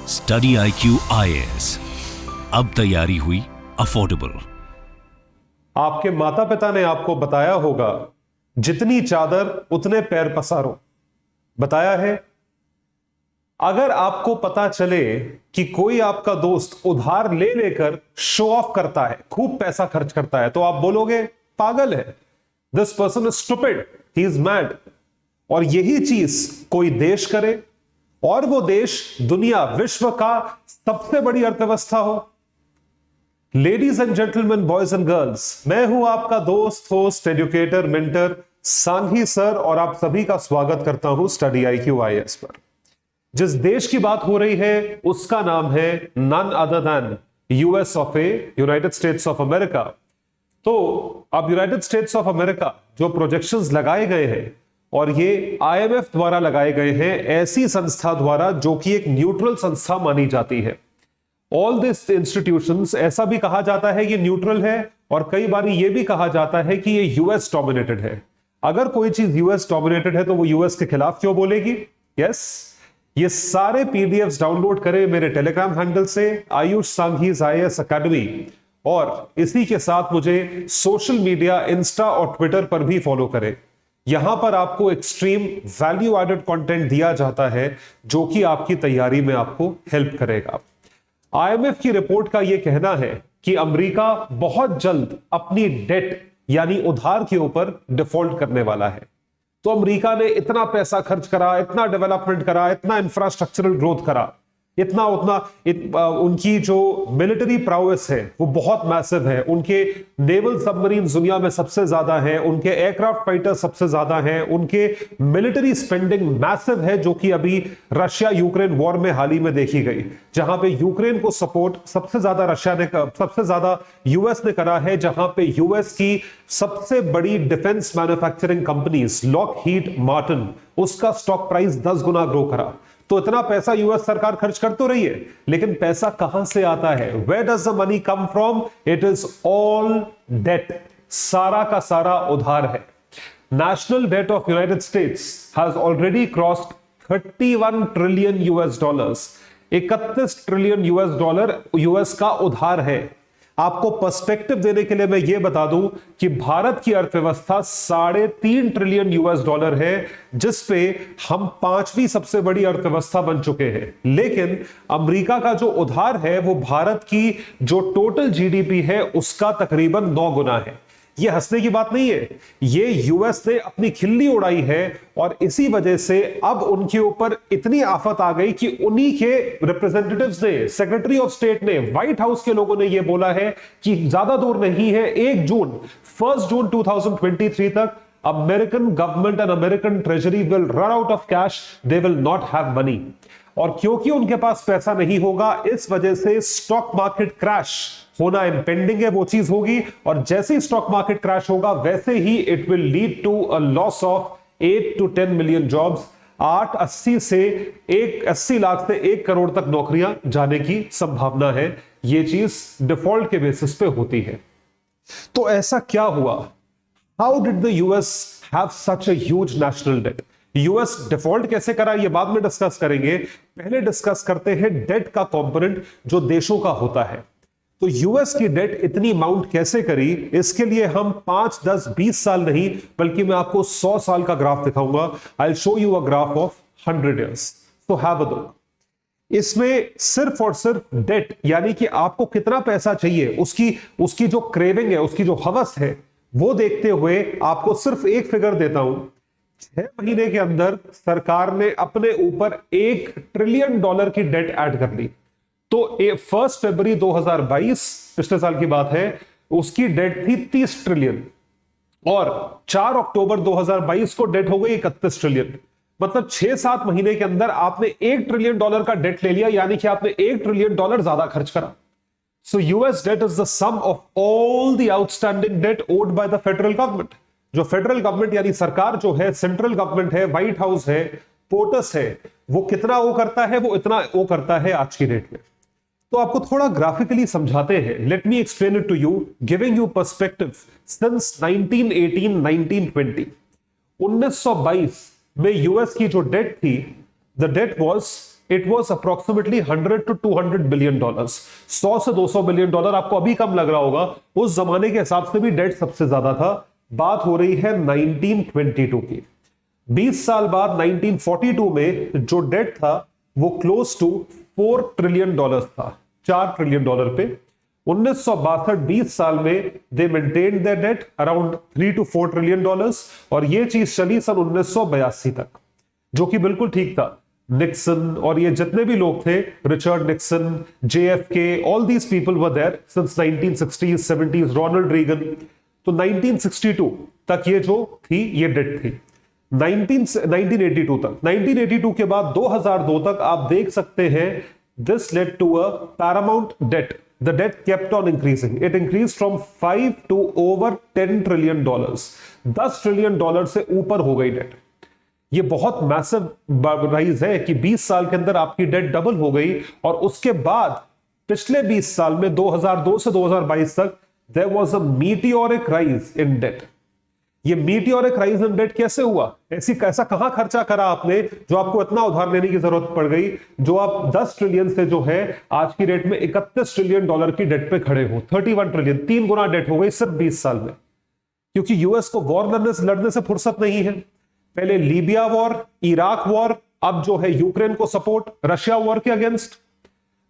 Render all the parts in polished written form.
Study IQ IAS, अब तैयारी हुई अफोर्डेबल। आपके माता पिता ने आपको बताया होगा, जितनी चादर उतने पैर पसारो। बताया है। अगर आपको पता चले कि कोई आपका दोस्त उधार ले लेकर शो ऑफ करता है, खूब पैसा खर्च करता है, तो आप बोलोगे पागल है, this person is stupid, he is mad. और यही चीज कोई देश करे और वो देश दुनिया विश्व का सबसे बड़ी अर्थव्यवस्था हो। Ladies and gentleman, boys and girls, मैं हूं आपका दोस्त, host, educator, mentor Sanghi sir, और आप सभी का स्वागत करता हूं स्टडी IQ IAS पर। जिस देश की बात हो रही है उसका नाम है none other than US of United States of America. तो अब यूनाइटेड स्टेट्स ऑफ अमेरिका जो प्रोजेक्शंस लगाए गए हैं, और ये IMF द्वारा लगाए गए हैं, ऐसी संस्था द्वारा जो कि एक न्यूट्रल संस्था मानी जाती है। ऑल दिस इंस्टीट्यूशंस, ऐसा भी कहा जाता है ये न्यूट्रल है, और कई बार ये भी कहा जाता है कि ये यूएस डोमिनेटेड है। अगर कोई चीज यूएस डोमिनेटेड है तो वो यूएस के खिलाफ क्यों बोलेगी? यस। ये सारे PDFs डाउनलोड करें मेरे टेलीग्राम हैंडल से, आयुष सांघीज IAS अकेडमी, और इसी के साथ मुझे सोशल मीडिया, इंस्टा और ट्विटर पर भी फॉलो करें। यहां पर आपको एक्सट्रीम वैल्यू एडेड कंटेंट दिया जाता है जो कि आपकी तैयारी में आपको हेल्प करेगा। IMF की रिपोर्ट का यह कहना है कि अमेरिका बहुत जल्द अपनी डेट यानी उधार के ऊपर डिफॉल्ट करने वाला है। तो अमेरिका ने इतना पैसा खर्च करा, इतना डेवलपमेंट करा, इतना इंफ्रास्ट्रक्चरल ग्रोथ करा, इतना उतना उनकी जो मिलिट्री प्राउएस है वो बहुत मैसिव है। उनके नेवल सबमरीन दुनिया में सबसे ज्यादा है, उनके एयरक्राफ्ट फाइटर सबसे ज्यादा हैं, उनके मिलिट्री स्पेंडिंग मैसिव है, जो कि अभी रशिया यूक्रेन वॉर में हाल ही में देखी गई, जहां पे यूक्रेन को सपोर्ट सबसे ज्यादा सबसे ज्यादा यूएस ने करा है, जहां पे यूएस की सबसे बड़ी defence manufacturing companies Lockheed Martin, उसका स्टॉक प्राइस 10 गुना ग्रो करा। तो इतना पैसा यूएस सरकार खर्च कर तो रही है, लेकिन पैसा कहां से आता है? Where does the money come from? It is all debt, सारा का सारा उधार है। National debt of United States has already crossed 31 trillion US dollars. 31 trillion US dollar US का उधार है। आपको पर्सपेक्टिव देने के लिए मैं यह बता दूं कि भारत की अर्थव्यवस्था 3.5 ट्रिलियन US डॉलर है, जिस पे हम 5वीं सबसे बड़ी अर्थव्यवस्था बन चुके हैं। लेकिन अमेरिका का जो उधार है वो भारत की जो टोटल GDP है उसका तकरीबन 9 गुना है। ये हंसने की बात नहीं है, ये यूएस ने अपनी खिल्ली उड़ाई है, और इसी वजह से अब उनके ऊपर इतनी आफत आ गई कि उन्हीं के रिप्रेजेंटेटिव्स ने, सेक्रेटरी ऑफ स्टेट ने, व्हाइट हाउस के लोगों ने यह बोला है कि ज्यादा दूर नहीं है, 1 जून 2023 तक American government and American treasury will run out of cash, they will not have money. और क्योंकि उनके पास पैसा नहीं होगा, इस वजह से स्टॉक मार्केट क्रैश होना इम्पेंडिंग है, वो चीज होगी, और जैसे ही स्टॉक मार्केट क्रैश होगा वैसे ही it will lead to a loss of 8 to 10 million jobs. 80 lakh से 1 करोड़ तक नौकरियां जाने की संभावना है। यह चीज डिफॉल्ट के बेसिस पे होती है। तो ऐसा क्या हुआ? How did the US have such a huge national debt? US default कैसे करा, ये बाद में डिस्कस करेंगे। पहले डिस्कस करते हैं डेट का कंपोनेंट जो देशों का होता है। तो यूएस की डेट इतनी माउंट कैसे करी, इसके लिए हम 5, 10, 20 साल नहीं, बल्कि मैं आपको 100 साल का ग्राफ दिखाऊंगा। I will show you a graph of 100 years। So have a look. इसमें सिर्फ और सिर्फ डेट यानी कि आपको कितना पैसा चाहिए, उसकी जो क्रेविंग है, उसकी जो हवस है, वो देखते हुए आपको सिर्फ एक फिगर देता हूं। 6 महीने के अंदर सरकार ने अपने ऊपर $1 ट्रिलियन की डेट ऐड कर ली। तो 1 फरवरी 2022, पिछले साल की बात है, उसकी डेट थी 30 ट्रिलियन, और 4 अक्टूबर 2022 को डेट हो गई 31 ट्रिलियन। मतलब 6-7 महीने के अंदर आपने $1 ट्रिलियन का डेट ले लिया, यानी कि आपने $1 ट्रिलियन ज्यादा खर्च करा। So US debt is the sum of all the outstanding debt owed by the federal government. जो फेडरल गवर्नमेंट यानी सरकार जो है, सेंट्रल गवर्नमेंट है, व्हाइट हाउस है, पोर्टस है, वो कितना वो करता है? वो इतना वो करता है आज की डेट में। तो आपको थोड़ा ग्राफिकली समझाते हैं। Let me explain it to you, giving you perspective since 1918, 1922 में यूएस की जो डेट थी, the debt was it was approximately 100 to 200 billion dollars. 100 से 200 बिलियन डॉलर आपको अभी कम लग रहा होगा, उस जमाने के हिसाब से भी डेट सबसे ज्यादा था। बात हो रही है 1922 की। 20 साल बाद 1942 में जो डेट था वो क्लोज टू 4 ट्रिलियन डॉलर था, 4 ट्रिलियन डॉलर पे। 1962 20 साल में they maintain their debt around 3 to 4 trillion dollars, और ये चीज चली सन 1982 तक, जो कि बिल्कुल ठीक था। निक्सन और ये जितने भी लोग थे, Richard Nixon, JFK, all these people were there since 1960s 70s, Ronald Reagan. तो 1962 तक ये जो थी ये डेट थी। 1982 तक, 1982 के बाद 2002 तक आप देख सकते हैं this led to a paramount debt. The debt kept on increasing. It increased from 5 to over 10 trillion dollars. 10 trillion dollar से ऊपर हो गई डेट। ये बहुत मैसिव राइज है कि 20 साल के अंदर आपकी डेट डबल हो गई, और उसके बाद पिछले 20 साल में 2002 से 2022 तक there was a meteoric rise in debt। ये मीटियोरिक राइज इन डेट कैसे हुआ? ऐसा कहां खर्चा करा आपने जो आपको इतना उधार लेने की जरूरत पड़ गई, जो आप 10 ट्रिलियन से जो है आज की डेट में 31 ट्रिलियन डॉलर की डेट पे खड़े हो। 31 ट्रिलियन, 3 गुना डेट हो गई सिर्फ 20 साल में। क्योंकि यूएस को वॉर लड़ने से फुर्सत नहीं है। पहले लीबिया वॉर, इराक वॉर, अब जो है यूक्रेन को सपोर्ट, रशिया वॉर के अगेंस्ट।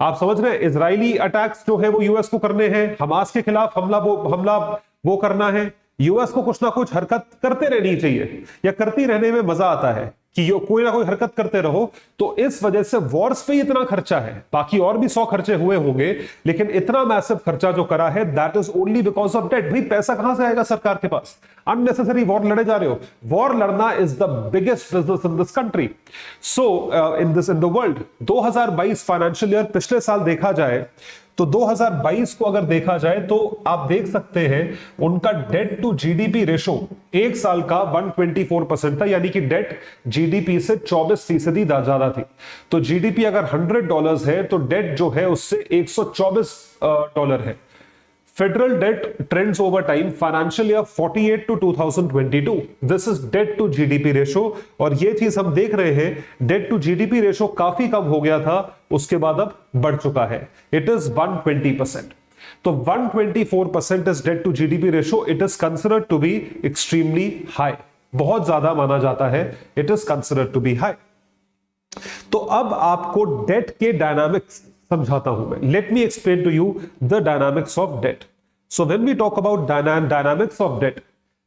आप समझ रहे हैं, इजरायली अटैक्स जो है वो यूएस को करने हैं, हमास के खिलाफ हमला वो करना है। यूएस को कुछ ना कुछ हरकत करते रहनी चाहिए, या करती रहने में मजा आता है कि कोई ना कोई हरकत करते रहो। तो इस वजह से वॉर्स पे इतना खर्चा है। बाकी और भी 100 खर्चे हुए होंगे, लेकिन इतना मैसिव खर्चा जो करा है that is only because of debt. भाई पैसा कहां से आएगा सरकार के पास? अननेसेसरी वॉर लड़े जा रहे हो। वॉर लड़ना is the biggest business in this country, so in the world. 2022 financial year पिछले साल देखा जाए तो 2022 को अगर देखा जाए तो आप देख सकते हैं उनका डेट टू जीडीपी रेशो एक साल का 124% था, यानी कि डेट जीडीपी से 24% ज्यादा थी। तो जीडीपी अगर $100 है तो डेट जो है उससे $124 है। Federal debt trends over time, financial year 48 to 2022, this is debt to GDP ratio. और ये चीज हम देख रहे हैं, डेट टू जीडीपी रेशो काफी कम हो गया था, उसके बाद अब बढ़ चुका है, इट इज 120%। तो 124% is debt to GDP ratio. It is considered to be extremely high, बहुत ज्यादा माना जाता है, it is considered to be high. तो अब आपको डेट के डायनामिक्स समझाता हूं मैं। Let me explain to you the dynamics of debt. So when we talk about dynamics of debt,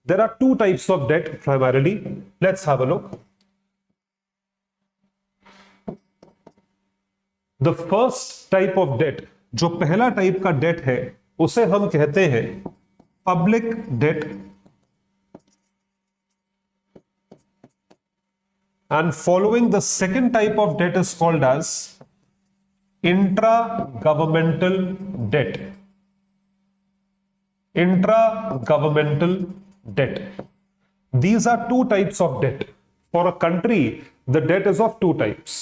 there are 2 types of debt primarily. Let's have a look. The first type of debt, जो पहला type का date है, उसे हम कहते हैं public debt, and following the second type of debt is called as intragovernmental debt. Intra-governmental debt. These are 2 types of debt. For a country, the debt is of 2 types.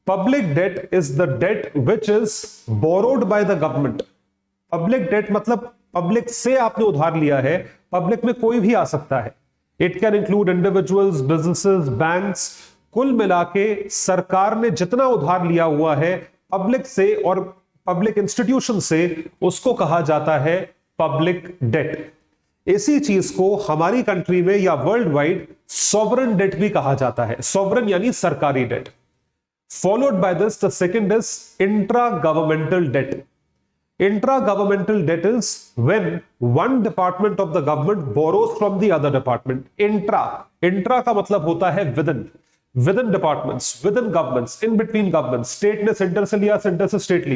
Public debt is the debt which is borrowed by the government. Public debt मतलब public से आपने उधार लिया है, public में कोई भी आ सकता है। It can include individuals, businesses, banks. कुल मिलाके सरकार ने जितना उधार लिया हुआ है पब्लिक से और पब्लिक इंस्टीट्यूशन से, उसको कहा जाता है पब्लिक डेट। इसी चीज को हमारी कंट्री में या वर्ल्ड वाइड सॉवरन डेट भी कहा जाता है। सॉवरन यानी सरकारी debt. Followed by this the second is intra governmental debt. Intra governmental debt is when one department of the government borrows from the other department. Intra का मतलब होता है within departments, within governments, in between governments. State ने centre से लिया, centre से state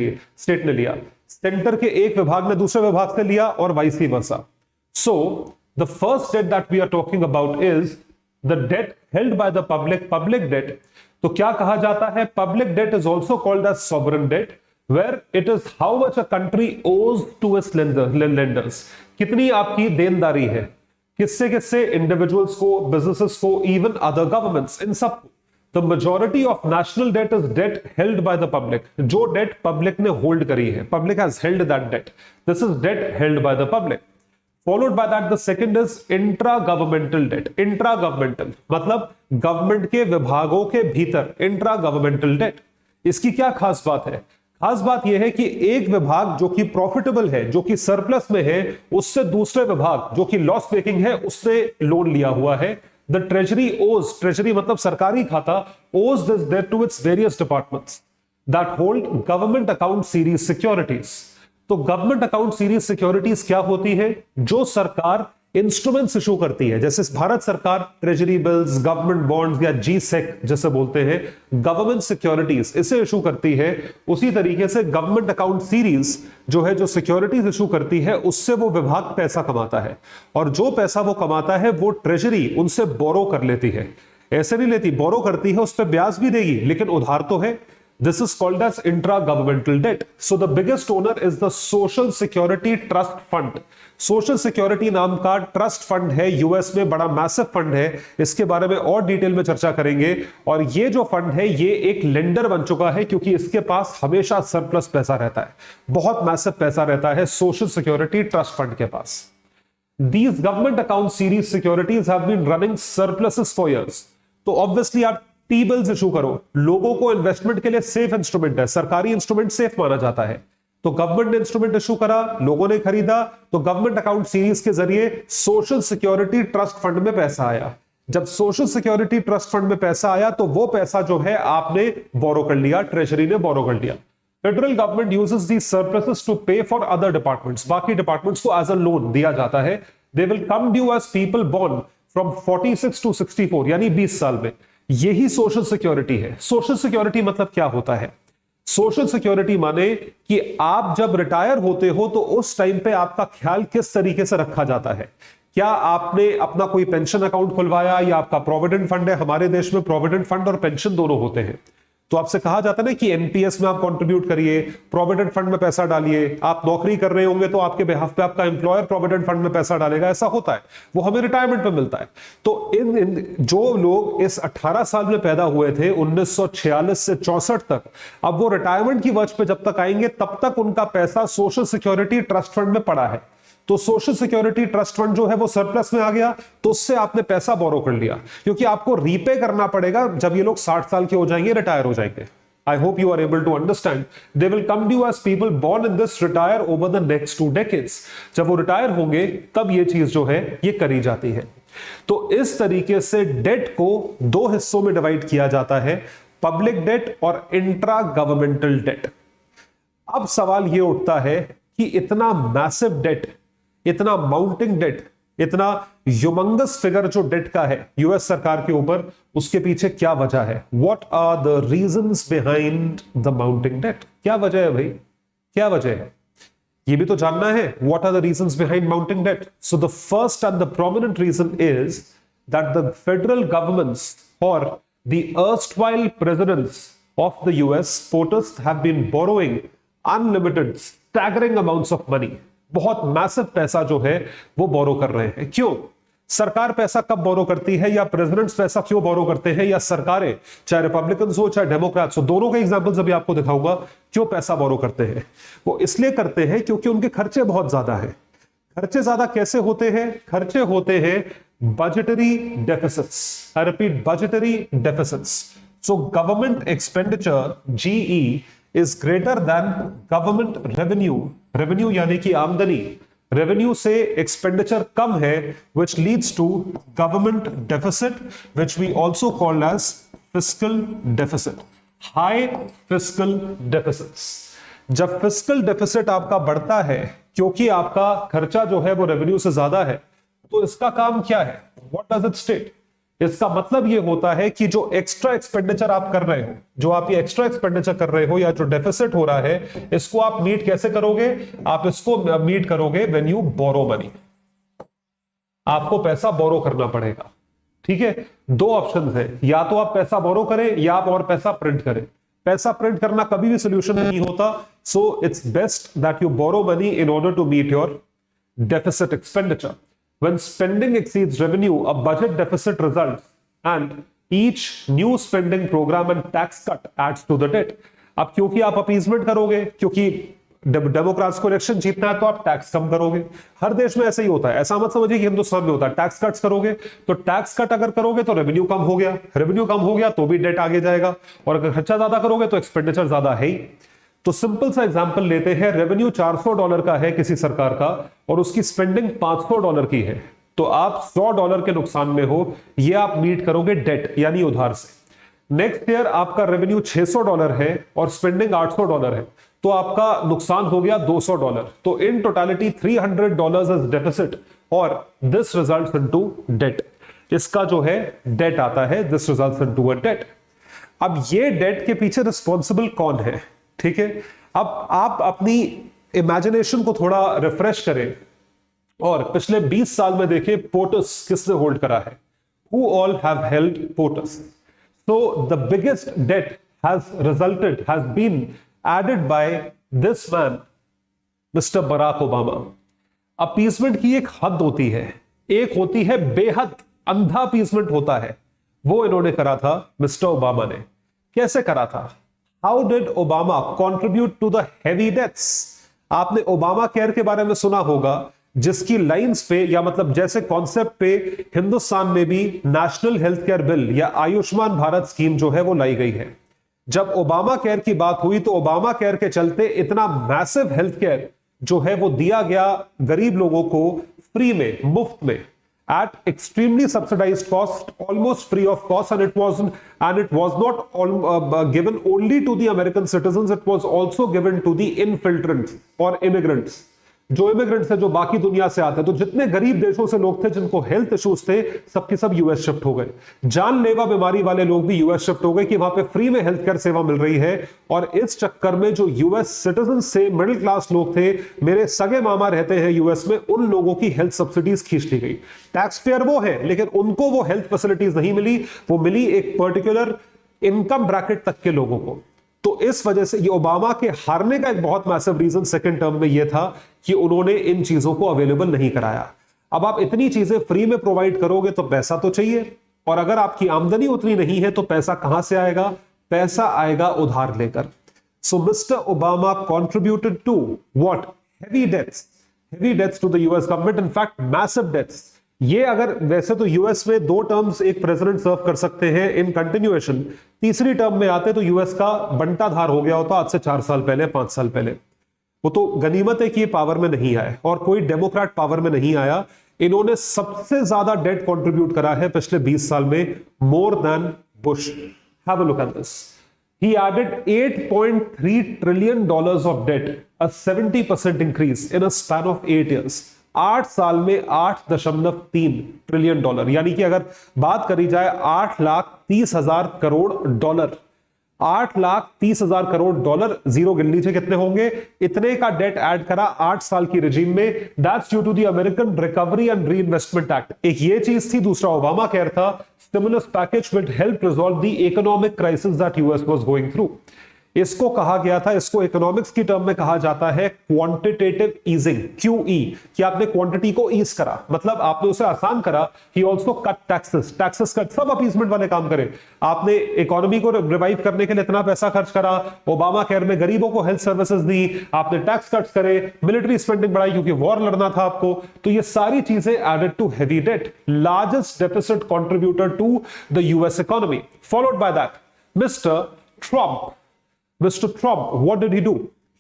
ने लिया, सेंटर के एक विभाग ने दूसरे विभाग से लिया, और vice versa. So the first debt that we are talking about is the debt held by the public debt. तो क्या कहा जाता है? Public debt is also called as sovereign debt, where it is how much a country owes to its lenders. कितनी आपकी देनदारी है, किससे? इंडिविजुअल्स को, बिजनेसेस को, इवन अदर गवर्नमेंट्स, इन सब। The majority of national debt is debt held by the public. जो डेट पब्लिक ने होल्ड करी है, public has held that debt, this is debt held by the public. Followed by that the second is intra governmental debt. Intra governmental मतलब government के विभागों के भीतर, intra governmental date. इसकी क्या खास बात है? खास बात यह है कि एक विभाग जो कि प्रॉफिटेबल है, जो कि सरप्लस में है, उससे दूसरे विभाग जो कि लॉस मेकिंग है, उसने लोन लिया हुआ है। द ट्रेजरी ओज, ट्रेजरी मतलब सरकारी खाता, owes this debt to its various departments that hold government account series securities. तो गवर्नमेंट अकाउंट सीरीज सिक्योरिटीज क्या होती है? जो सरकार इंस्ट्रूमेंट्स इशू करती है, जैसे भारत सरकार ट्रेजरी बिल्स, गवर्नमेंट बॉन्ड्स या जीसेक जैसे बोलते हैं, गवर्नमेंट सिक्योरिटीज, इसे इशू करती है। उसी तरीके से गवर्नमेंट अकाउंट सीरीज जो है, जो सिक्योरिटीज इशू करती है, उससे वो विभाग पैसा कमाता है, और जो पैसा वो कमाता है वो ट्रेजरी उनसे बोरो कर लेती है। ऐसे नहीं लेती, बोरो करती है, उस पर ब्याज भी देगी, लेकिन उधार तो है। This is called as intra-governmental debt. So the biggest owner is the Social Security Trust Fund. Social security नाम का ट्रस्ट फंड है, यूएस में बड़ा मैसिव फंड है, इसके बारे में और डिटेल में चर्चा करेंगे। और ये जो फंड है, ये एक लेंडर बन चुका है, क्योंकि इसके पास हमेशा सरप्लस पैसा रहता है, बहुत मैसिव पैसा रहता है सोशल सिक्योरिटी ट्रस्ट फंड के पास। These government account series securities have been running surpluses for years. तो ऑब्वियसली आप टी बिल्स इशू करो, लोगों को इन्वेस्टमेंट के लिए सेफ इंस्ट्रूमेंट है, सरकारी इंस्ट्रूमेंट सेफ माना जाता है। तो गवर्नमेंट ने इंस्ट्रूमेंट इशू करा, लोगों ने खरीदा, तो गवर्नमेंट अकाउंट सीरीज के जरिए सोशल सिक्योरिटी ट्रस्ट फंड में पैसा आया। जब सोशल सिक्योरिटी ट्रस्ट फंड में पैसा आया, तो वो पैसा जो है आपने बोरो कर लिया, ट्रेजरी ने बोरो कर लिया। Federal government uses these surpluses to pay for other departments, बाकी डिपार्टमेंट्स को एज अ लोन दिया जाता है। They will come due as people born from 46 to 64, यानी 20 साल में। यही सोशल सिक्योरिटी है। सोशल सिक्योरिटी मतलब क्या होता है? सोशल सिक्योरिटी माने कि आप जब रिटायर होते हो, तो उस टाइम पे आपका ख्याल किस तरीके से रखा जाता है। क्या आपने अपना कोई पेंशन अकाउंट खुलवाया, या आपका प्रोविडेंट फंड है? हमारे देश में प्रोविडेंट फंड और पेंशन दोनों होते हैं। तो आपसे कहा जाता है ना कि एनपीएस में आप कंट्रीब्यूट करिए, प्रोविडेंट फंड में पैसा डालिए। आप नौकरी कर रहे होंगे तो आपके बिहाफ पे आपका एम्प्लॉयर प्रोविडेंट फंड में पैसा डालेगा, ऐसा होता है, वो हमें रिटायरमेंट पे मिलता है। तो इन जो लोग इस 18 साल में पैदा हुए थे 1946 से 64 तक, अब वो रिटायरमेंट की वर्ष पे जब तक आएंगे, तब तक उनका पैसा सोशल सिक्योरिटी ट्रस्ट फंड में पड़ा है। तो सोशल सिक्योरिटी ट्रस्ट फंड जो है वो सरप्लस में आ गया, तो उससे आपने पैसा बोरो कर लिया, क्योंकि आपको रीपे करना पड़ेगा जब ये लोग 60 साल के हो जाएंगे, रिटायर हो जाएंगे। I hope you are able to understand. They will come to you as people born in this retire over the next 2 decades. जब वो रिटायर होंगे, तब ये चीज जो है ये करी जाती है। तो इस तरीके से डेट को 2 हिस्सों में डिवाइड किया जाता है, पब्लिक डेट और इंट्रा गवर्नमेंटल डेट। अब सवाल ये उठता है कि इतना मैसिव डेट, इतना माउंटिंग डेट, इतना ह्यूमंगस फिगर जो डेट का है यूएस सरकार के ऊपर, उसके पीछे क्या वजह है? What are the reasons behind the mounting debt? क्या वजह है भाई, क्या वजह है? ये भी तो जानना है। What are the reasons behind mounting debt? So the first and the prominent reason is that the federal governments और the erstwhile presidents of the US POTUS have been borrowing unlimited staggering amounts of money। बहुत massive पैसा जो है वो बोरो कर रहे हैं। क्यों? सरकार पैसा कब बोरो करती है, या प्रेसिडेंट्स पैसा क्यों बोरो करते हैं, या सरकारें, चाहे रिपब्लिकन्स हो चाहे डेमोक्रेट्स हो, दोनों के एग्जांपल्स अभी आपको दिखाऊंगा क्यों पैसा बोरो करते हैं। वो इसलिए करते हैं क्योंकि उनके खर्चे बहुत ज्यादा हैं। खर्चे ज्यादा कैसे होते हैं? खर्चे होते हैं budgetary deficits. I repeat, budgetary deficits. So government expenditure GE is greater than government revenue। revenue यानी कि आमदनी, revenue से expenditure कम है, which leads to government deficit, which we also call as fiscal deficit। high fiscal deficits। जब fiscal deficit आपका बढ़ता है, क्योंकि आपका खर्चा जो है वो revenue से ज्यादा है, तो इसका काम क्या है? What does it state? इसका मतलब यह होता है कि जो एक्स्ट्रा एक्सपेंडिचर आप कर रहे हो, जो आप ये एक्स्ट्रा एक्सपेंडिचर कर रहे हो, या जो डेफिसिट हो रहा है, इसको आप मीट कैसे करोगे? आप इसको मीट करोगे व्हेन यू बोरो मनी। आपको पैसा बोरो करना पड़ेगा। ठीक है, 2 ऑप्शन है, या तो आप पैसा बोरो करें या आप और पैसा प्रिंट करें। पैसा प्रिंट करना कभी भी सोल्यूशन नहीं होता। So it's best that you borrow money in order to meet your deficit expenditure। When spending exceeds revenue, a budget deficit results, and each new spending program and tax cut adds to the debt। अब क्योंकि आप appeasement करोगे, क्योंकि Democrats को election जीतना है तो आप टैक्स कम करोगे। हर देश में ऐसा ही होता है, ऐसा मत समझिए कि हिंदुस्तान में होता है। टैक्स कट्स करोगे तो टैक्स कट अगर करोगे तो रेवेन्यू कम हो गया, रेवेन्यू कम हो गया तो भी डेट आगे जाएगा, और अगर खर्चा ज्यादा करोगे तो एक्सपेंडिचर ज्यादा है ही। तो सिंपल सा एग्जांपल लेते हैं, रेवेन्यू $400 का है किसी सरकार का और उसकी स्पेंडिंग $500 की है, तो आप $100 के नुकसान में हो, ये आप मीट करोगे डेट यानी उधार से। नेक्स्ट ईयर आपका रेवेन्यू $600 है और स्पेंडिंग $800 है, तो आपका नुकसान हो गया $200। तो इन टोटलिटी $300 इज डेफिसिट और दिस रिजल्ट्स इनटू डेट। इसका जो है डेट आता है, this results into a debt. अब ये डेट के पीछे रिस्पॉन्सिबल कौन है, ठीक है। अब आप अपनी इमेजिनेशन को थोड़ा रिफ्रेश करें और पिछले 20 साल में देखें पोर्टस किसने होल्ड करा है, who all have held ports. So the biggest debt has been added by this man, Mr. Barack Obama. Appeasement की एक हद होती है, एक होती है बेहद अंधा अपीसमेंट होता है, वो इन्होंने करा था मिस्टर ओबामा ने। कैसे करा था? How did Obama contribute to the heavy debts? आपने ओबामा केयर के बारे में सुना होगा, जिसकी लाइंस पे या मतलब जैसे कॉन्सेप्ट पे हिंदुस्तान में भी नेशनल हेल्थ केयर बिल या आयुष्मान भारत स्कीम जो है वो लाई गई है। जब ओबामा केयर की बात हुई तो ओबामा केयर के चलते इतना मैसिव हेल्थ केयर जो है वो दिया गया गरीब लोगों को फ्री में, मुफ्त में, at extremely subsidized cost, almost free of cost, and it was not given only to the American citizens, it was also given to the infiltrants or immigrants, जो इमिग्रेंट्स है, जो बाकी दुनिया से आते हैं। तो जितने गरीब देशों से लोग थे जिनको हेल्थ इश्यूज थे, सबके सब यूएस शिफ्ट हो गए। जानलेवा बीमारी वाले लोग भी यूएस शिफ्ट हो गए कि वहां पे फ्री में हेल्थ केयर सेवा मिल रही है। और इस चक्कर में जो यूएस सिटीजन से मिडिल क्लास लोग थे, मेरे सगे मामा रहते हैं यूएस में, उन लोगों की हेल्थ सब्सिडीज खींच ली गई। टैक्स पेयर वो है, लेकिन उनको वो हेल्थ फैसिलिटीज नहीं मिली, वो मिली एक पर्टिकुलर इनकम ब्रैकेट तक के लोगों को। तो इस वजह से ये ओबामा के हारने का एक बहुत मैसिव रीजन सेकंड टर्म में ये था कि उन्होंने इन चीजों को अवेलेबल नहीं कराया। अब आप इतनी चीजें फ्री में प्रोवाइड करोगे तो पैसा तो चाहिए, और अगर आपकी आमदनी उतनी नहीं है तो पैसा कहां से आएगा? पैसा आएगा उधार लेकर। So mister Obama contributed to what? Heavy debts to the US government, in fact massive debts. ये अगर वैसे तो यूएस में 2 टर्म्स एक प्रेसिडेंट सर्व कर सकते हैं इन कंटिन्यूएशन, तीसरी टर्म में आते तो यूएस का बंटाधार हो गया होता आज से 4 साल पहले, 5 साल पहले। वो तो गनीमत है कि ये पावर में नहीं आए और कोई डेमोक्रेट पावर में नहीं आया। इन्होंने सबसे ज्यादा डेट कंट्रीब्यूट करा है पिछले 20 साल में, more than Bush. Have a look at this. He added $8.3 trillion of debt, a 70% increase in a span of 8 years. 8 साल में $8.3 ट्रिलियन, यानी कि अगर बात करी जाए $8,30,000 करोड़, $8,30,000 जीरो गिन लीजिए कितने होंगे, इतने का डेट ऐड करा 8 साल की रिजीम में। That's due to the American recovery and reinvestment act. एक ये चीज थी, दूसरा ओबामा केयर था, stimulus package will help resolve the economic crisis that US was going through. इसको कहा गया था, इसको इकोनॉमिक्स की टर्म में कहा जाता है क्वांटिटेटिव ईजिंग, QE, कि आपने क्वांटिटी को ईज करा, मतलब आपने उसे आसान करा। He also cut taxes cut, सब अपीसमेंट वाले काम करे। आपने इकोनॉमी को रिवाइव करने के लिए इतना पैसा खर्च करा, ओबामा केयर में गरीबों को हेल्थ सर्विसेज दी, आपने टैक्स कट्स करे, मिलिट्री स्पेंडिंग बढ़ाई क्योंकि वॉर लड़ना था आपको। तो ये सारी चीजें added to heavy debt, largest deficit contributor to the US economy. Followed by that mister Trump, what did he do?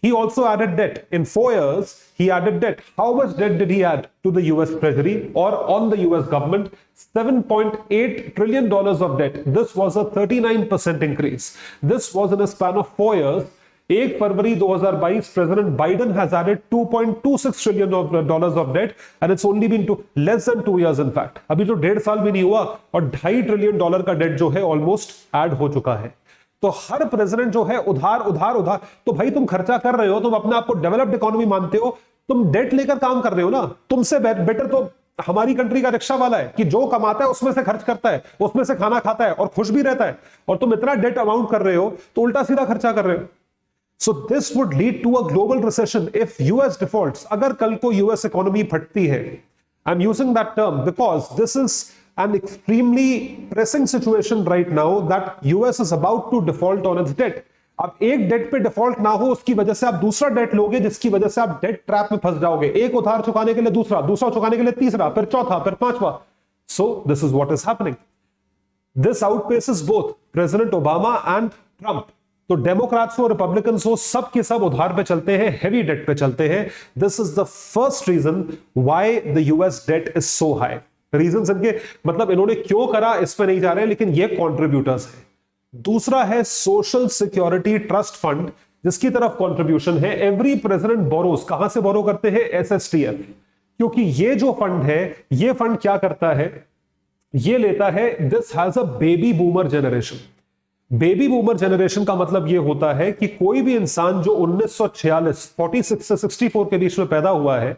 He also added debt. In 4 years, he added debt. How much debt did he add to the US Treasury or on the US government? $7.8 trillion of debt. This was a 39% increase. This was in a span of 4 years. 1 February 2022, President Biden has added $2.26 trillion of debt, and it's only been less than 2 years in fact. अभी तो 1.5 साल भी नहीं हुआ और $2.5 trillion का date जो है ऑलमोस्ट ऐड हो चुका है। तो हर प्रेसिडेंट जो है उधार। तो भाई तुम खर्चा कर रहे हो, तुम अपने आप को डेवलप्ड इकोनॉमी मानते हो, तुम डेट लेकर काम कर रहे हो ना। तुमसे बेटर तो हमारी कंट्री का रिक्शा वाला है कि जो कमाता है उसमें से खर्च करता है, उसमें से खाना खाता है और खुश भी रहता है। और तुम इतना डेट अमाउंट कर रहे हो तो उल्टा सीधा खर्चा कर रहे हो। So this would lead to a global recession if US defaults. अगर कल को यूएस इकोनॉमी फटती है, I am using that term because this is an extremely pressing situation right now that US is about to default on its debt. अब एक date पे default ना हो, उसकी वजह से आप दूसरा डेट लोगे, जिसकी वजह से आप डेट ट्रैप में फंस जाओगे। एक उधार चुकाने के लिए दूसरा, दूसरा चुकाने के लिए तीसरा, फिर चौथा, फिर पांचवा। So this is what is happening. This outpaces both president Obama and Trump. तो डेमोक्रेट्स हो, रिपब्लिकन्स हो, सब के सब उधार पे चलते हैं, हेवी डेट पे चलते हैं। This is the first reason why the US debt is so high. Reason इनके मतलब इन्होंने क्यों करा इस पे नहीं जा रहे हैं, लेकिन ये कॉन्ट्रीब्यूटर्स है। दूसरा है सोशल सिक्योरिटी ट्रस्ट फंड, जिसकी तरफ कंट्रीब्यूशन है। एवरी प्रेसिडेंट बोरोस, कहां से बोरो करते हैं? एसएसटीएफ। क्योंकि ये जो फंड है, ये फंड क्या करता है, ये लेता है, this has a baby boomer generation. Baby boomer generation का मतलब यह होता है कि कोई भी इंसान जो 1946 46 से 64 के बीच में पैदा हुआ है,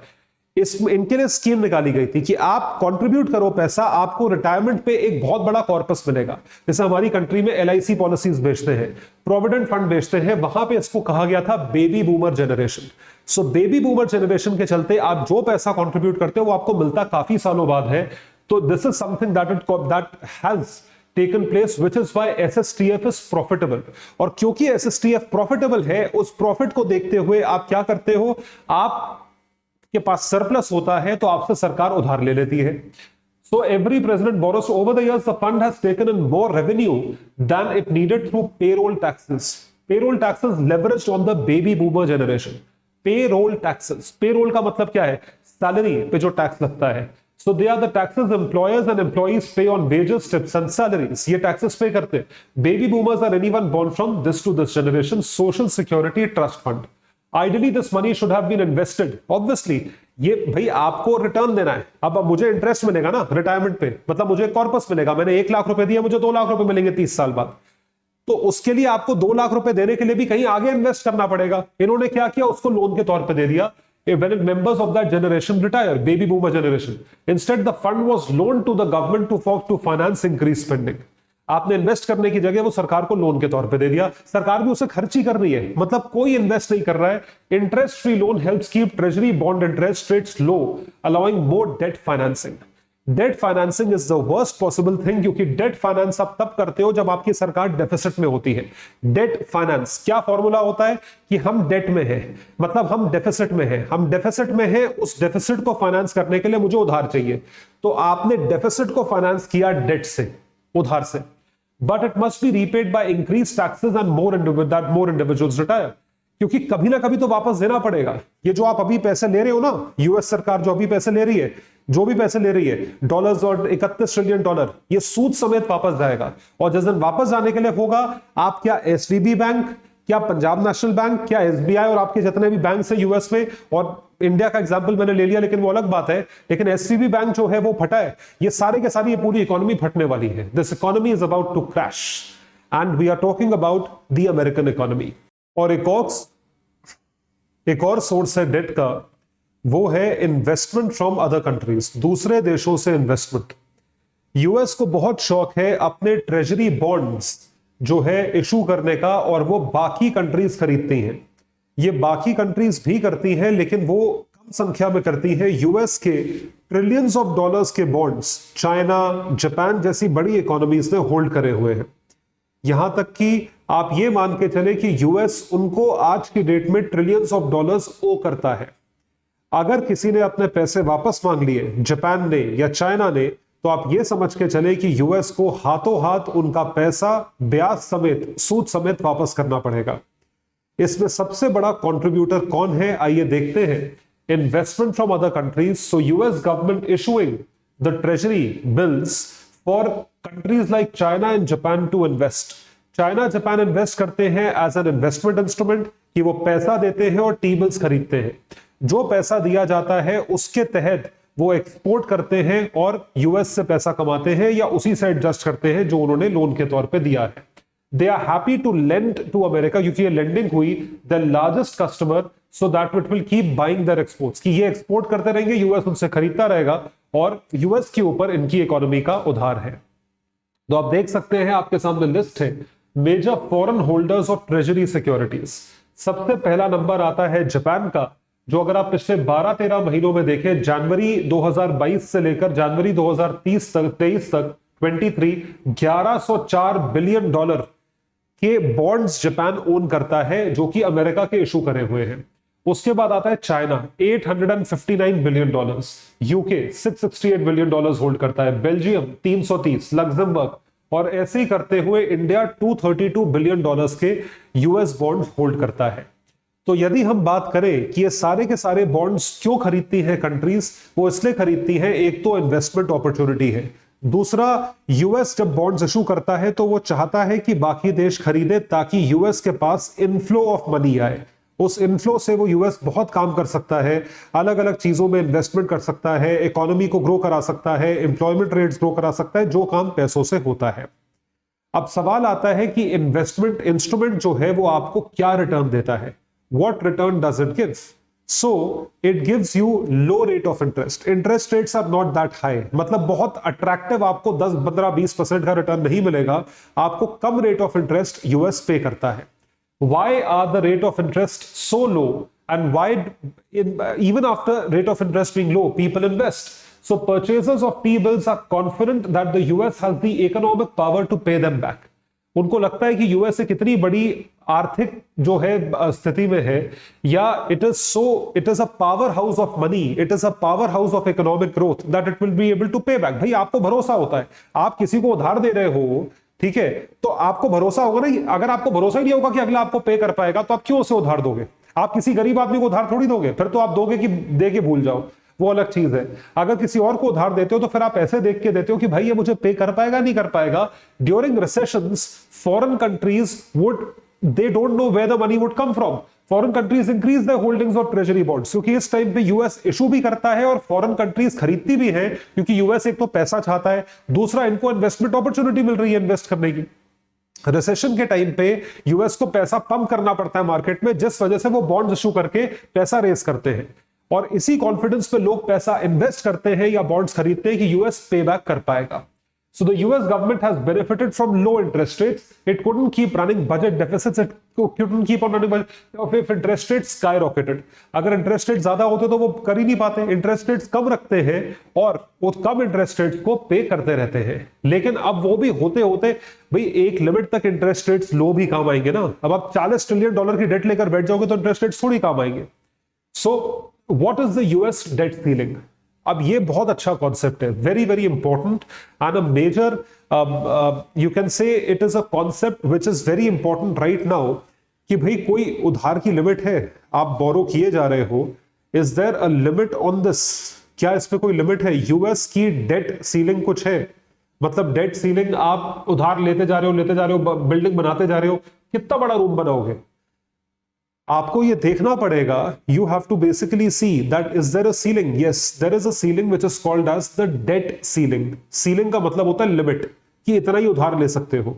इनके लिए स्कीम निकाली गई थी कि आप कंट्रीब्यूट करो पैसा, आपको रिटायरमेंट पे एक बहुत बड़ा कॉर्पस मिलेगा। जैसे हमारी कंट्री में एलआईसी पॉलिसीज बेचते हैं, प्रोविडेंट फंड बेचते हैं, वहां पे इसको कहा गया था baby boomer generation. So baby boomer generation के चलते आप जो पैसा कंट्रीब्यूट करते हो वो आपको मिलता काफी सालों बाद है। तो this is something that has taken place, which is why SSTF is profitable। और क्योंकि SSTF profitable है, उस प्रॉफिट को देखते हुए आप क्या करते हो, आप के पास सरप्लस होता है तो आपसे सरकार उधार ले लेती है। So every president borrows over the years, the fund has taken in more revenue than it needed through payroll taxes. Payroll taxes leveraged on the baby boomer generation. Payroll taxes, payroll का मतलब क्या है? Salary पे जो tax लगता है। So they are the taxes employers and employees pay on wages, tips and salaries. ये taxes पे करते हैं। Baby boomers are anyone born from this to this generation, social security trust fund. Ideally this money should have been invested. Obviously ये भाई आपको return देना है। अब मुझे इंटरेस्ट मिलेगा ना रिटायरमेंट पे, मतलब मुझे कॉर्पस मिलेगा, मैंने 1 लाख रुपए दिया, मुझे 2 लाख रुपए मिलेंगे 30 साल बाद। तो उसके लिए आपको 2 लाख रुपए देने के लिए भी कहीं आगे इन्वेस्ट करना पड़ेगा। इन्होंने क्या किया, उसको लोन के तौर पे दे दिया। When members of that generation retire, baby boomer generation, instead the fund was loaned to the government to finance increased spending. आपने इन्वेस्ट करने की जगह वो सरकार को लोन के तौर पे दे दिया। सरकार भी उसे खर्च ही कर रही है, मतलब कोई इन्वेस्ट नहीं कर रहा है। Interest free loan helps keep treasury bond interest rates low, allowing more debt financing. Debt financing is the worst possible thing, क्योंकि डेट फाइनेंस आप तब करते हो जब आपकी सरकार डेफिसिट में होती है। डेट फाइनेंस क्या फॉर्मूला होता है कि हम डेट में हैं, मतलब हम डेफिसिट में हैं, हम डेफिसिट में हैं, उस डेफिसिट को फाइनेंस करने के लिए मुझे उधार चाहिए। तो आपने डेफिसिट को फाइनेंस किया डेट से, उधार से, but it must be repaid by increase taxes and more individuals retire. क्योंकि कभी ना कभी तो वापस देना पड़ेगा। ये जो आप अभी पैसे ले रहे हो ना, यूएस सरकार जो अभी पैसे ले रही है, जो भी पैसे ले रही है, डॉलर्स और 31 ट्रिलियन डॉलर, ये सूद समेत वापस जाएगा। और जिस दिन वापस जाने के लिए होगा, आप क्या एसवीबी बैंक, क्या पंजाब नेशनल बैंक, क्या एसबीआई और आपके जितने भी बैंक है यूएस में, और इंडिया का एग्जांपल मैंने ले लिया लेकिन वो अलग बात है, लेकिन एसवीबी बैंक जो है वो फटा है। ये सारे के सारी ये पूरी इकोनॉमी फटने वाली है। This economy is about to crash and we are talking about the American economy. और एक और सोर्स है डेट का, वो है इन्वेस्टमेंट फ्रॉम अदर कंट्रीज, दूसरे देशों से इन्वेस्टमेंट। यूएस को बहुत शौक है अपने ट्रेजरी बॉन्ड्स जो है इशू करने का, और वो बाकी कंट्रीज खरीदती हैं। ये बाकी कंट्रीज भी करती हैं, लेकिन वो कम संख्या में करती हैं। यूएस के ट्रिलियंस ऑफ डॉलर्स के बॉन्ड्स चाइना, जापान जैसी बड़ी इकोनॉमीज ने होल्ड करे हुए हैं। यहां तक कि आप ये मान के चले कि यूएस उनको आज की डेट में ट्रिलियंस ऑफ डॉलर्स ओ करता है। अगर किसी ने अपने पैसे वापस मांग लिए, जापान ने या चाइना ने, तो आप ये समझ के चले कि यूएस को हाथों हाथ उनका पैसा ब्याज समेत, सूद समेत वापस करना पड़ेगा। इसमें सबसे बड़ा कंट्रीब्यूटर कौन है, आइए देखते हैं। Investment from other countries. So US government issuing the treasury bills for countries like China and Japan to invest. China Japan invest करते हैं एज एन इन्वेस्टमेंट इंस्ट्रूमेंट, कि वो पैसा देते हैं और टी बिल्स खरीदते हैं। जो पैसा दिया जाता है उसके तहत वो एक्सपोर्ट करते हैं और यूएस से पैसा कमाते हैं, या उसी से एडजस्ट करते हैं जो उन्होंने लोन के तौर पे दिया है। They are happy to lend to America, क्योंकि ये लेंडिंग हुई the largest customer, so that it will keep buying their exports, कि ये एक्सपोर्ट करते रहेंगे, यूएस उनसे खरीदता रहेगा, और यूएस के ऊपर इनकी इकोनॉमी का उधार है। तो आप देख सकते हैं, आपके सामने लिस्ट है major foreign holders of treasury securities. सबसे पहला नंबर आता है जापान का, जो अगर आप पिछले 12-13 महीनों में देखें, जनवरी 2022 से लेकर जनवरी 2023 तक 1104 बिलियन डॉलर के बॉन्ड्स जापान ओन करता है जो कि अमेरिका के इशू करे हुए हैं। उसके बाद आता है China, $859 billion, UK $668 billion hold करता है, बेल्जियम 330, लग्जमबर्ग, और ऐसे ही करते हुए इंडिया $232 बिलियन के यूएस बॉन्ड होल्ड करता है। तो यदि हम बात करें कि ये सारे के सारे बॉन्ड्स क्यों खरीदती हैं कंट्रीज, वो इसलिए खरीदती हैं, एक तो इन्वेस्टमेंट अपॉर्चुनिटी है, दूसरा यूएस जब बॉन्ड्स इशू करता है तो वो चाहता है कि बाकी देश खरीदे ताकि यूएस के पास इनफ्लो ऑफ मनी आए। उस इनफ्लो से वो यूएस बहुत काम कर सकता है, अलग अलग चीजों में इन्वेस्टमेंट कर सकता है, इकोनॉमी को ग्रो करा सकता है, एम्प्लॉयमेंट रेट्स ग्रो करा सकता है, जो काम पैसों से होता है। अब सवाल आता है कि इन्वेस्टमेंट इंस्ट्रूमेंट जो है वो आपको क्या रिटर्न देता है, what return does it give? So it gives you low rate of interest. Interest rates are not that high, मतलब बहुत अट्रैक्टिव आपको 10, 15, 20% का रिटर्न नहीं मिलेगा, आपको कम रेट ऑफ इंटरेस्ट यूएस पे करता है। Why are the rate of interest so low, and why even after rate of interest being low, people invest? So purchasers of T-bills are confident that the US has the economic power to pay them back. उनको लगता है कि US एक इतनी बड़ी आर्थिक जो है स्थिति में है, या it is a power house of money, it is a power house of economic growth, that it will be able to pay back. भाई आपको भरोसा होता है, आप किसी को उधार दे रहे हो, ठीक है, तो आपको भरोसा होगा ना। अगर आपको भरोसा ही नहीं होगा कि अगला आपको पे कर पाएगा तो आप क्यों उसे उधार दोगे? आप किसी गरीब आदमी को उधार थोड़ी दोगे, फिर तो आप दोगे कि दे के भूल जाओ, वो अलग चीज है। अगर किसी और को उधार देते हो तो फिर आप ऐसे देख के देते हो कि भाई ये मुझे पे कर पाएगा नहीं कर पाएगा। During recessions foreign countries they don't know where the money would come from. Foreign countries increase their holdings of treasury bonds, क्योंकि इस टाइम पे यूएस इशू भी करता है और फॉरेन कंट्रीज खरीदती भी है, क्योंकि यूएस एक तो पैसा चाहता है, दूसरा इनको इन्वेस्टमेंट अपॉर्चुनिटी मिल रही है इन्वेस्ट करने की। रिसेशन के टाइम पे यूएस को पैसा पंप करना पड़ता है मार्केट में, जिस वजह से वो बॉन्ड इशू करके पैसा रेस करते हैं, और इसी कॉन्फिडेंस पे लोग पैसा इन्वेस्ट करते हैं या बॉन्ड्स खरीदते हैं कि यूएस पे बैक कर पाएगा। So the US government has benefited from low interest rates. It couldn't keep running budget deficits. It couldn't keep on running budget if interest rates skyrocketed. अगर interest rates ज्यादा होते तो वो कर ही नहीं पाते। Interest rates कम रखते हैं और वो कम interest rates को पे करते रहते हैं। लेकिन अब वो भी होते होते भाई एक लिमिट तक इंटरेस्ट रेट्स लो भी काम आएंगे ना। अब आप $40 ट्रिलियन की डेट लेकर बैठ जाओगे तो इंटरेस्ट रेट्स थोड़ी काम आएंगे। So what is the US debt ceiling? अब ये बहुत अच्छा कॉन्सेप्ट है, very very important and a major, you can say it is a concept which is very important right now, कि भाई कोई उधार की लिमिट है, आप बोरो किए जा रहे हो, is there a limit on this? क्या इस पे कोई लिमिट है? यूएस की डेट सीलिंग कुछ है? मतलब डेट सीलिंग, आप उधार लेते जा रहे हो, बिल्डिंग बनाते जा रहे हो, कितना बड़ा रूम बनाओगे? आपको ये देखना पड़ेगा, you have to basically see that is there a ceiling? Yes, there is a ceiling which is called as the debt ceiling. Ceiling का मतलब होता है लिमिट, कि इतना ही उधार ले सकते हो।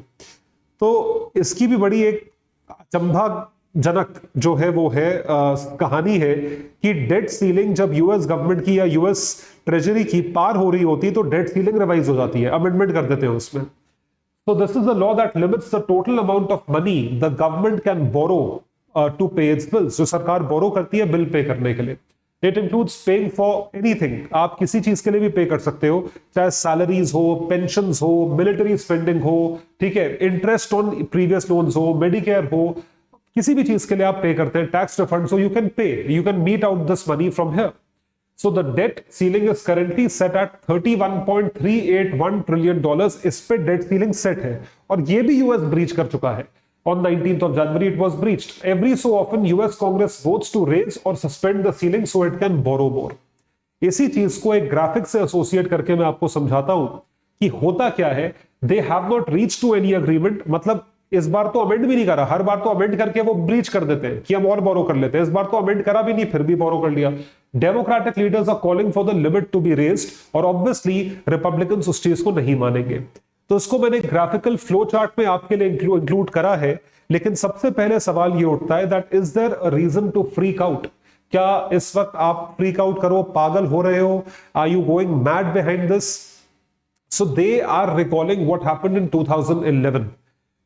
तो इसकी भी बड़ी एक अचंभाजनक जो है वो है कहानी है कि डेट सीलिंग जब यूएस गवर्नमेंट की या यूएस ट्रेजरी की पार हो रही होती है तो डेट सीलिंग रिवाइज हो जाती है, अमेंडमेंट कर देते हैं उसमें। So this is a law that limits the total amount of money the government can borrow to pay its bills. जो सरकार बोरो करती है बिल पे करने के लिए। It includes paying for anything. आप किसी चीज के लिए भी पे कर सकते हो, चाहे सैलरीज हो, पेंशंस हो, मिलिट्री स्पेंडिंग हो, ठीक है, इंटरेस्ट ऑन प्रीवियस लोन्स हो, मेडिकेयर हो, किसी भी चीज के लिए आप पे करते हैं, tax refund, so you can pay, you can meet out this money from here. So the debt ceiling is currently set at $31.381 trillion. इस पे debt ceiling set है और ये भी यूएस ब्रीच कर चुका है। On 19th of January, it was breached. Every so often, US Congress votes to raise or suspend the ceiling so it can borrow more. इसी चीज को एक ग्राफिक से एसोसिएट करके मैं आपको समझाता हूं कि होता क्या है। They have not reached to any agreement. मतलब इस बार तो अमेंड भी नहीं करा, हर बार तो अमेंड करके वो ब्रीच कर देते हैं कि हम और बोरो कर लेते हैं। इस बार तो अमेंड करा भी नहीं, फिर भी बोरो कर लिया। Democratic leaders are calling for the limit to be raised और ऑब्वियसली रिपब्लिकन्स उस चीज को नहीं मानेंगे। तो इसको मैंने ग्राफिकल फ्लो चार्ट में आपके लिए इंक्लूड करा है। लेकिन सबसे पहले सवाल ये उठता है that is there a reason to freak out? क्या इस वक्त आप फ्रीक आउट करो, पागल हो रहे हो? Are you going mad behind this? So they are recalling what happened in 2011।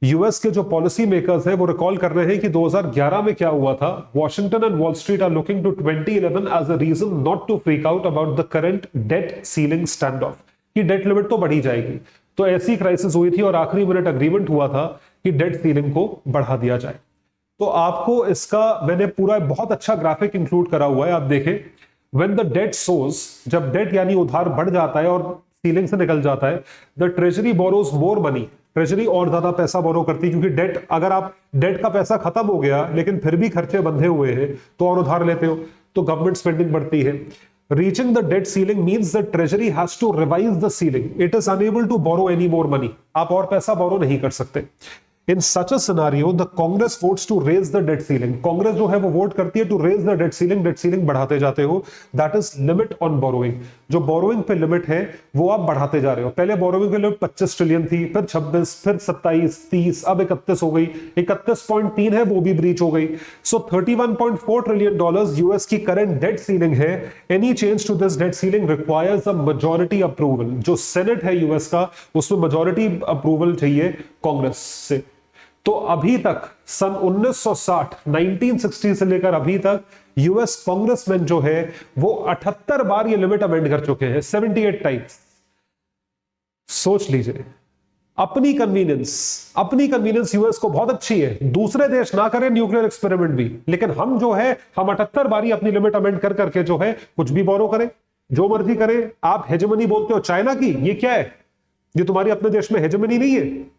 US के जो पॉलिसी मेकर्स हैं वो रिकॉल कर रहे हैं कि 2011 में क्या हुआ था। Washington and Wall Street are looking to 2011 as a reason not to freak out about the current debt ceiling stand off, कि डेट लिमिट तो बढ़ी जाएगी। तो ऐसी क्राइसिस हुई थी और आखिरी मिनट अग्रीमेंट हुआ था कि डेट सीलिंग को बढ़ा दिया जाए। तो आपको इसका मैंने पूरा बहुत अच्छा ग्राफिक इंक्लूड करा हुआ है, आप देखें। व्हेन द डेट सोज, जब डेट यानी उधार बढ़ जाता है और सीलिंग से निकल जाता है, the treasury borrows more money, treasury और ज्यादा पैसा बोरो करती है, क्योंकि डेट, अगर आप डेट का पैसा खत्म हो गया लेकिन फिर भी खर्चे बंधे हुए हैं तो और उधार लेते हो तो गवर्नमेंट स्पेंडिंग बढ़ती है। Reaching the debt ceiling means the treasury has to revise the ceiling. It is unable to borrow any more money. आप और पैसा बोरो नहीं कर सकते। In such a scenario, the Congress votes to raise the debt ceiling. Congress जो है वो vote करती है to raise the debt ceiling. Date ceiling बढ़ाते जाते हो, that is limit on borrowing. जो बोरोइंग पे लिमिट है वो आप बढ़ाते जा रहे हो। पहले बोरोइंग की लिमिट 25 ट्रिलियन थी, फिर 26, फिर 27, 30, अब 31 हो गई, 31.3 है वो भी ब्रीच हो गई। सो $31.4 ट्रिलियन यूएस की करंट डेट सीलिंग है। Any change to this debt ceiling requires a majority approval. जो सेनेट है यूएस का, उसमें मेजॉरिटी अप्रूवल चाहिए कांग्रेस से। तो अभी तक सन 1960 1960 से लेकर अभी तक यूएस कांग्रेसमैन जो है वो 78 बार ये लिमिट अमेंड कर चुके हैं, 78 टाइम्स। सोच लीजिए, अपनी कन्वीनियंस यूएस को बहुत अच्छी है, दूसरे देश ना करें न्यूक्लियर एक्सपेरिमेंट भी, लेकिन हम जो है हम 78 बारी अपनी लिमिट अमेंड कर करके जो है कुछ भी बोरो करें, जो मर्जी करें। आप हेजेमनी बोलते हो चाइना की, ये क्या है? ये तुम्हारी अपने देश में हेजेमनी नहीं है।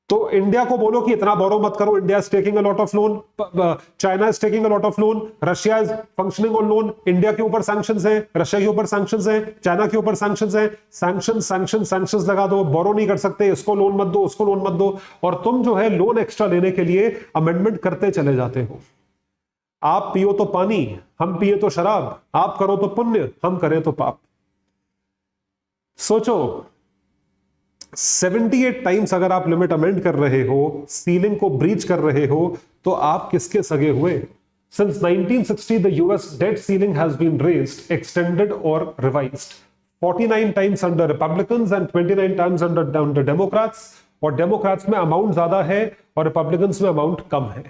तो इंडिया को बोलो कि इतना बोरो मत करो, India is taking a lot of loan, China is taking a lot of loan, Russia is functioning on loan, India के ऊपर सैंक्शंस हैं, रशिया के ऊपर सैंक्शंस हैं, चाइना के ऊपर सैंक्शंस हैं, सैंक्शंस लगा दो, बोरो नहीं कर सकते, इसको लोन मत दो, उसको लोन मत दो, और तुम जो है लोन एक्स्ट्रा लेने के लिए अमेंडमेंट करते चले जाते हो। आप पियो तो पानी, हम पिए तो शराब, आप करो तो पुण्य, हम करें तो पाप। सोचो, 78 टाइम्स अगर आप लिमिट अमेंड कर रहे हो, सीलिंग को ब्रीच कर रहे हो, तो आप किसके सगे हुए? Since 1960 the US debt ceiling has been raised, extended और revised 49 times under Republicans and 29 times under Democrats, और डेमोक्रेट्स में अमाउंट ज्यादा है और रिपब्लिकन्स में अमाउंट कम है।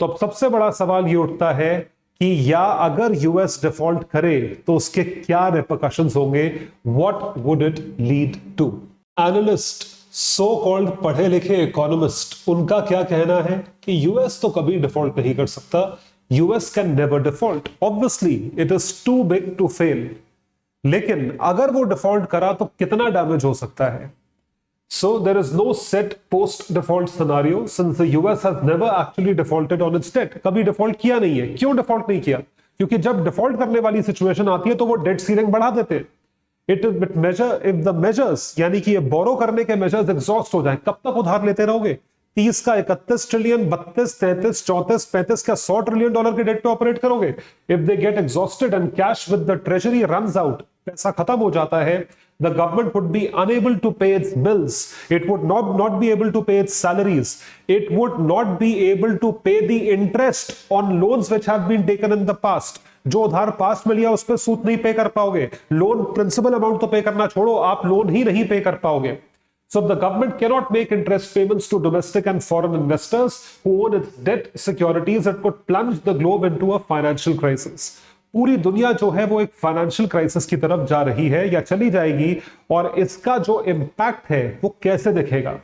तो अब सबसे बड़ा सवाल ये उठता है कि या अगर यूएस डिफॉल्ट करे तो उसके क्या रिपरकशंस होंगे? What would it lead to? Analyst, so called पढ़े लिखे इकोनॉमिस्ट, उनका क्या कहना है कि यूएस तो कभी डिफॉल्ट नहीं कर सकता, US can never default, obviously it is too big to fail. लेकिन अगर वो डिफॉल्ट करा तो कितना डैमेज हो सकता है? So there is no set post default scenario since the US has never actually defaulted on its debt. कभी डिफॉल्ट किया नहीं है। क्यों डिफॉल्ट नहीं किया? क्योंकि जब डिफॉल्ट करने वाली सिचुएशन आती है तो वो डेट सीलिंग बढ़ा देते हैं। It is bit major if the measures, यानी कि ये बोरो करने के मेजर्स एग्जॉस्ट हो जाए, कब तक उधार लेते रहोगे? 30 का 31 ट्रिलियन, 32, 33, 34, 35 का $100 ट्रिलियन के डेट पे ऑपरेट करोगे? If they get exhausted and cash with the treasury runs out, पैसा खत्म हो जाता है, the government would be unable to pay its bills, it would not be able to pay its salaries, it would not be able to pay the interest on loans which have been taken in the past। जो उधार past में लिया उस पर सूद नहीं पे कर पाओगे, लोन प्रिंसिपल अमाउंट तो पे करना छोड़ो, आप लोन ही नहीं पे कर पाओगे। So the government cannot make interest payments to domestic and foreign investors who own its debt securities, it could plunge the globe into a financial crisis। पूरी दुनिया जो है वो एक फाइनेंशियल क्राइसिस की तरफ जा रही है या चली जाएगी, और इसका जो इंपैक्ट है वो कैसे दिखेगा?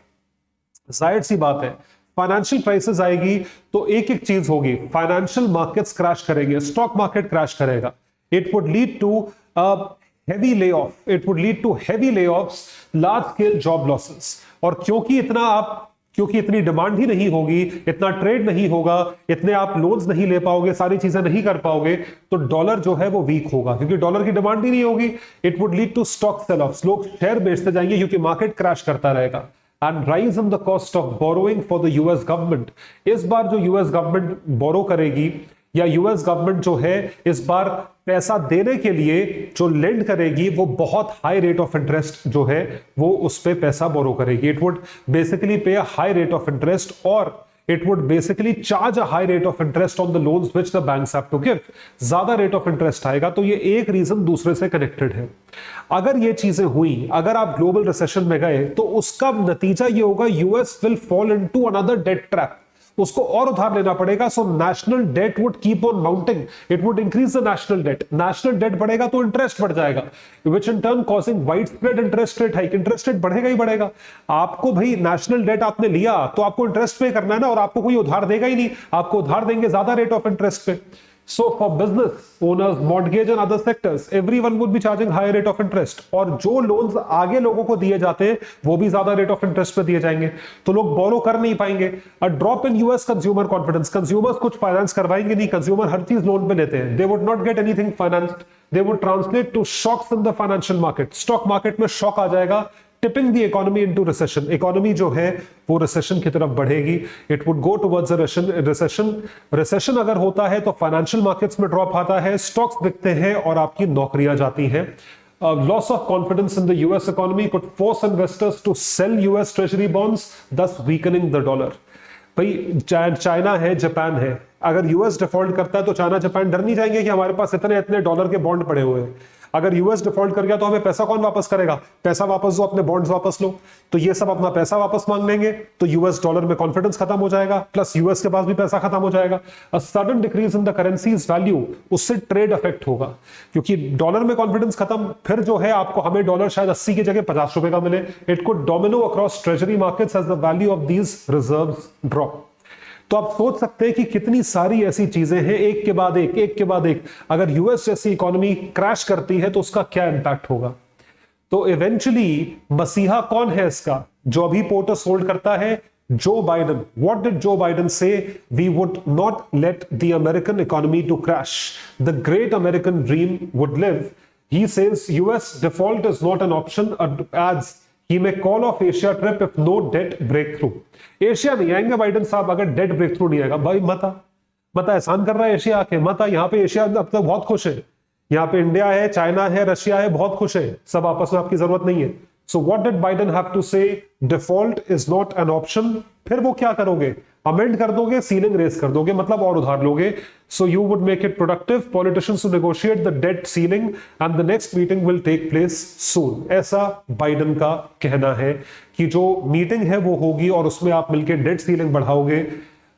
जाहिर सी बात है, फाइनेंशियल क्राइसिस आएगी तो एक एक चीज होगी, फाइनेंशियल मार्केट्स क्रैश करेंगे, स्टॉक मार्केट क्रैश करेगा, it would lead to heavy layoff, it would lead to heavy layoffs, large scale job losses. और क्योंकि इतनी डिमांड ही नहीं होगी, इतना ट्रेड नहीं होगा, इतने आप लोन्स नहीं ले पाओगे, सारी चीजें नहीं कर पाओगे, तो डॉलर जो है वो वीक होगा, क्योंकि डॉलर की डिमांड ही नहीं होगी। It would lead to stock sell off, लोग शेयर बेचते जाएंगे क्योंकि मार्केट क्रैश करता रहेगा। And rise in the cost of borrowing for the US government. इस बार जो यूएस गवर्नमेंट बोरो करेगी, या यूएस गवर्नमेंट जो है इस बार पैसा देने के लिए जो लेंड करेगी, वो बहुत हाई रेट ऑफ इंटरेस्ट जो है वो उस पे पैसा बोरो करेगी। It would basically pay a high rate of interest, और it would basically charge a high rate of interest on the loans which the banks have to give. ज्यादा rate of interest आएगा, तो ये एक रीजन दूसरे से connected है। अगर ये चीजें हुई, अगर आप ग्लोबल रिसेशन में गए, तो उसका नतीजा ये होगा US will fall into another debt trap. उसको और उधार लेना पड़ेगा. So national debt would keep on mounting, it would increase the national debt. National debt बढ़ेगा तो इंटरेस्ट बढ़ जाएगा, which in turn causing widespread interest rate hike. Interest rate बढ़ेगा ही बढ़ेगा. आपको भाई नेशनल डेट आपने लिया तो आपको इंटरेस्ट पे करना है ना, और आपको कोई उधार देगा ही नहीं, आपको उधार देंगे ज्यादा रेट ऑफ इंटरेस्ट पे. So for business owners, mortgage and other sectors, everyone would be charging higher rate of interest. और जो लोन्स आगे लोगों को दिए जाते हैं वो भी ज्यादा रेट ऑफ इंटरेस्ट पे दिए जाएंगे, तो लोग बोरो कर नहीं पाएंगे. A drop in US consumer confidence, consumers कुछ फाइनेंस करवाएंगे नहीं, कंज्यूमर हर चीज लोन पे लेते हैं. They would not get anything financed, they would translate to shocks in the financial market. Stock market में शॉक आ जाएगा, tipping the economy into recession. Economy जो है वो रिसेशन की तरफ बढ़ेगी. It would go towards a recession. Recession अगर होता है तो फाइनेंशियल मार्केट्स में ड्रॉप आता है, स्टॉक्स बिकते हैं और आपकी नौकरियां जाती हैं. Loss of confidence in the US economy could force investors to sell US treasury bonds, thus weakening the dollar. भाई चाइना है, जापान है, अगर यूएस डिफॉल्ट करता है तो चाइना जापान डर नहीं जाएंगे कि हमारे पास इतने इतने डॉलर के बॉन्ड पड़े हुए हैं. अगर यूएस डिफॉल्ट कर गया तो हमें पैसा कौन वापस करेगा? पैसा वापस दो, अपने बॉन्ड्स वापस लो. तो ये सब अपना पैसा वापस मांग लेंगे, तो यूएस डॉलर में कॉन्फिडेंस खत्म हो जाएगा, प्लस यूएस के पास भी पैसा खत्म हो जाएगा. A sudden decrease in the currencies value, उससे ट्रेड अफेक्ट होगा, क्योंकि डॉलर में कॉन्फिडेंस खत्म. फिर जो है आपको हमें डॉलर शायद 80 की जगह 50 रुपए का मिले. It could domino across treasury markets as the value of these reserves drop. तो आप सोच सकते हैं कि कितनी सारी ऐसी चीजें हैं, एक के बाद एक. अगर यूएस जैसी इकोनॉमी क्रैश करती है तो उसका क्या इंपैक्ट होगा. तो इवेंचुअली मसीहा कौन है इसका? जो अभी पोर्टस होल्ड करता है, Joe Biden. What did Joe Biden say? We would not let the American economy to crash, the great American dream would live. He says US default is not an option, adds he may call off Asia trip if no debt breakthrough. Asia नहीं आएंगे Biden साहब अगर date break through नहीं आएगा. भाई मता एहसान कर रहा है एशिया आके. मता यहाँ पे एशिया अब तक बहुत खुश है, यहाँ पे इंडिया है, चाइना है, रशिया है, बहुत खुश है, सब आपस में, आपकी जरूरत नहीं है. So what did Biden have to say? Default is not an option. फिर वो क्या करोगे? अमेंड कर दोगे, सीलिंग रेस कर दोगे, मतलब और उधार लोगे. So you would make it productive politicians to negotiate the debt ceiling and the next meeting will take place soon. ऐसा बाइडन का कहना है कि जो मीटिंग है वो होगी और उसमें आप मिलकर डेट सीलिंग बढ़ाओगे.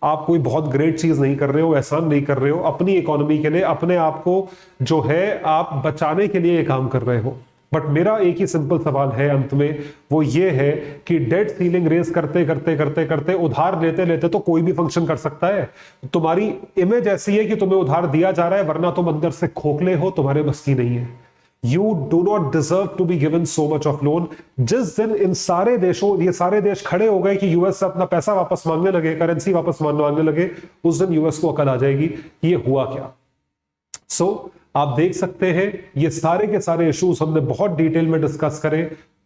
आप कोई बहुत ग्रेट चीज नहीं कर रहे हो, एहसान नहीं कर रहे हो, अपनी इकोनॉमी के लिए, अपने आप को जो है आप बचाने के लिए ये काम कर रहे हो. बट मेरा एक ही सिंपल सवाल है अंत में, वो ये है कि डेट सीलिंग रेस करते उधार लेते तो कोई भी फंक्शन कर सकता है. तुम्हारी इमेज ऐसी है कि तुम्हें उधार दिया जा रहा है, वरना तुम अंदर से खोखले हो, तुम्हारे बस की नहीं है. You do not deserve to be given so much of loan. जिस दिन इन सारे देशों, ये सारे देश खड़े हो गए कि यूएस से अपना पैसा वापस मांगने लगे, करेंसी वापस मांगने लगे, उस दिन यूएस को अकल आ जाएगी ये हुआ क्या. सो आप देख सकते हैं ये सारे के सारे इश्यूज हमने बहुत डिटेल में डिस्कस करे.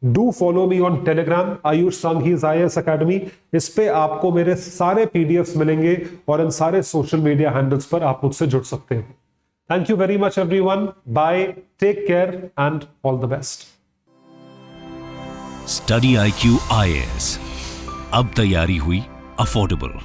Do follow me on Telegram, Ayush Sanghi's IAS academy. इस पे आपको मेरे सारे पीडीएफ्स मिलेंगे और इन सारे सोशल मीडिया हैंडल्स पर आप मुझसे जुड़ सकते हैं. Thank you very much everyone. Bye, take care and all the best. Study IQ IAS, अब तैयारी हुई अफोर्डेबल.